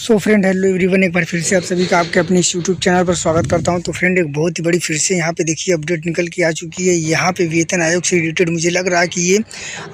So friend hello everyone, एक बार फिर से आप सभी का आपके अपने इस यूट्यूब चैनल पर स्वागत करता हूं। तो फ्रेंड एक बहुत ही बड़ी फिर से यहाँ पे देखिए अपडेट निकल के आ चुकी है। यहाँ पे वेतन आयोग से रिलेटेड मुझे लग रहा है कि ये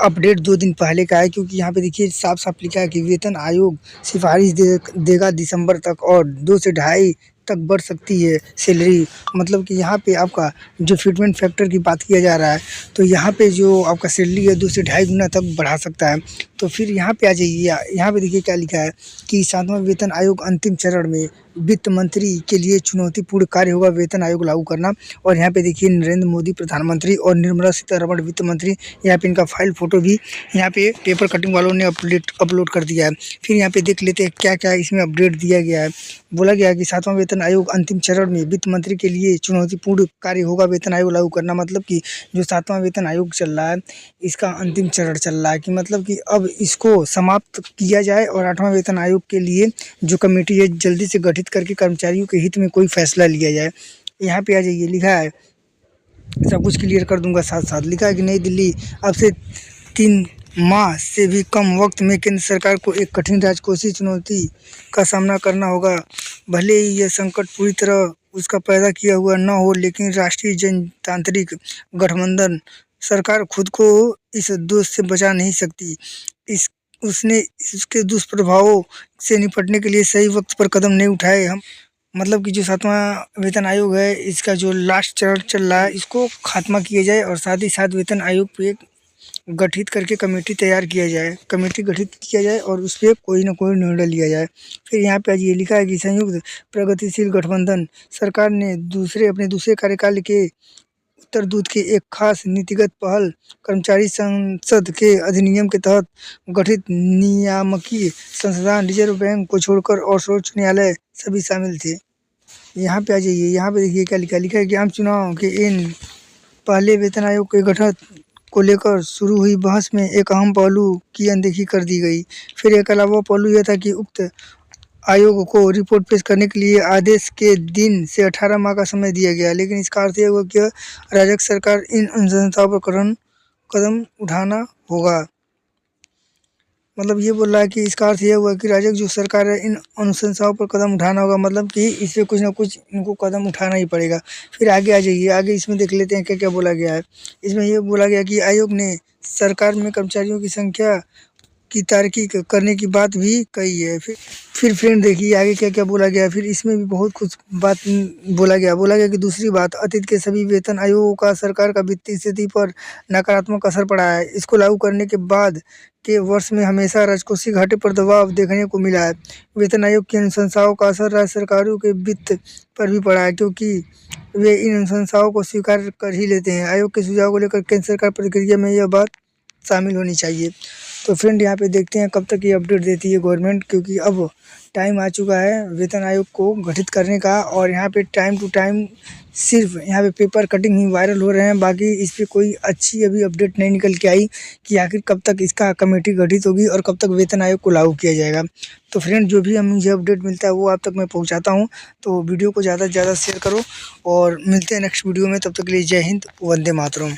अपडेट 2 दिन पहले का है, क्योंकि यहाँ पे देखिए साफ साफ लिखा है कि वेतन आयोग सिफारिश देगा दिसंबर तक और 2 से ढाई तक बढ़ सकती है सैलरी। मतलब कि यहाँ पे आपका जो फिटमेंट फैक्टर की बात किया जा रहा है, तो यहाँ पे जो आपका सैलरी है 2 से ढाई गुना तक बढ़ा सकता है। तो फिर यहाँ पे आ जाइए, यहाँ पे देखिए क्या लिखा है कि 7वां वेतन आयोग अंतिम चरण में वित्त मंत्री के लिए चुनौतीपूर्ण कार्य होगा वेतन आयोग लागू करना। और यहाँ पे देखिए नरेंद्र मोदी प्रधानमंत्री और निर्मला सीतारमण वित्त मंत्री, यहाँ पे इनका फाइल फोटो भी यहाँ पे पेपर कटिंग वालों ने अपलोड कर दिया है। फिर यहाँ पे देख लेते हैं क्या क्या इसमें अपडेट दिया गया है। बोला गया है कि 7वां वेतन आयोग अंतिम चरण में वित्त मंत्री के लिए चुनौतीपूर्ण कार्य होगा वेतन आयोग लागू करना। मतलब कि जो 7वां वेतन आयोग चल रहा है, इसका अंतिम चरण चल रहा है कि मतलब कि अब इसको समाप्त किया जाए और 8वां वेतन आयोग के लिए जो कमेटी है जल्दी से गठित करके कर्मचारियों के हित में कोई फैसला लिया जाए। यहाँ पे आ जाइए, लिखा है सब कुछ क्लियर कर दूंगा। साथ साथ लिखा है कि नई दिल्ली अब से 3 माह से भी कम वक्त में केंद्र सरकार को एक कठिन राजकोषीय चुनौती का सामना करना होगा। भले ही यह संकट पूरी तरह उसका पैदा किया हुआ न हो, लेकिन राष्ट्रीय जनतांत्रिक गठबंधन सरकार खुद को इस दोष से बचा नहीं सकती। उसने इसके दुष्प्रभावों से निपटने के लिए सही वक्त पर कदम नहीं उठाए। हम मतलब कि जो 7वां वेतन आयोग है, इसका जो लास्ट चरण चल रहा है, इसको खात्मा किया जाए और साथ ही साथ वेतन आयोग पे गठित करके कमेटी तैयार किया जाए, कमेटी गठित किया जाए और उस पर कोई ना कोई निर्णय लिया जाए। फिर यहाँ पे आज ये लिखा है कि संयुक्त प्रगतिशील गठबंधन सरकार ने अपने दूसरे कार्यकाल के उत्तरदूत के एक खास नीतिगत पहल कर्मचारी संसद के अधिनियम के तहत गठित नियामकीय संस्थान रिजर्व बैंक को छोड़कर और सर्वोच्च न्यायालय सभी शामिल थे। यहाँ पे आ जाइए, यहाँ पे देखिए क्या लिखा है कि आम चुनाव के इन पहले वेतन आयोग के गठन को लेकर शुरू हुई बहस में एक अहम पहलू की अनदेखी कर दी गई। फिर एक अलावा पहलू यह था कि उक्त आयोग को रिपोर्ट पेश करने के लिए आदेश के दिन से 18 माह का समय दिया गया, लेकिन इसका अर्थ यह हुआ कि राज्य सरकार इन अनुशंसाओं पर कदम उठाना होगा। मतलब ये बोल रहा है कि इसका अर्थ यह हुआ कि राज्य जो सरकार है इन अनुशंसाओं पर कदम उठाना होगा, मतलब कि इस पर कुछ ना कुछ इनको कदम उठाना ही पड़ेगा। फिर आगे आ जाइए, आगे इसमें देख लेते हैं क्या क्या बोला गया है। इसमें ये बोला गया कि आयोग ने सरकार में कर्मचारियों की संख्या की तार्किक करने की बात भी कही है। फिर फ्रेंड देखिए आगे क्या क्या बोला गया। फिर इसमें भी बहुत कुछ बात बोला गया कि दूसरी बात, अतीत के सभी वेतन आयोगों का सरकार का वित्तीय स्थिति पर नकारात्मक असर पड़ा है। इसको लागू करने के बाद के वर्ष में हमेशा राजकोषीय घाटे पर दबाव देखने को मिला है। वेतन आयोग की अनुशंसाओं का असर राज्य सरकारों के वित्त पर भी पड़ा है, क्योंकि वे इन अनुशंसाओं को स्वीकार कर ही लेते हैं। आयोग के सुझाव को लेकर केंद्र सरकार प्रक्रिया में यह बात शामिल होनी चाहिए। तो फ्रेंड यहाँ पे देखते हैं कब तक ये अपडेट देती है गवर्नमेंट, क्योंकि अब टाइम आ चुका है वेतन आयोग को गठित करने का। और यहाँ पे टाइम टू टाइम सिर्फ यहाँ पे पेपर कटिंग ही वायरल हो रहे हैं। बाकी इस पर कोई अच्छी अभी अपडेट नहीं निकल के आई कि आखिर कब तक इसका कमेटी गठित होगी और कब तक वेतन आयोग को लागू किया जाएगा। तो फ्रेंड जो भी मुझे अपडेट मिलता है वो आप तक मैं पहुँचाता हूँ। तो वीडियो को ज़्यादा से ज़्यादा शेयर करो और मिलते हैं नेक्स्ट वीडियो में। तब तक के लिए जय हिंद, वंदे मातरम।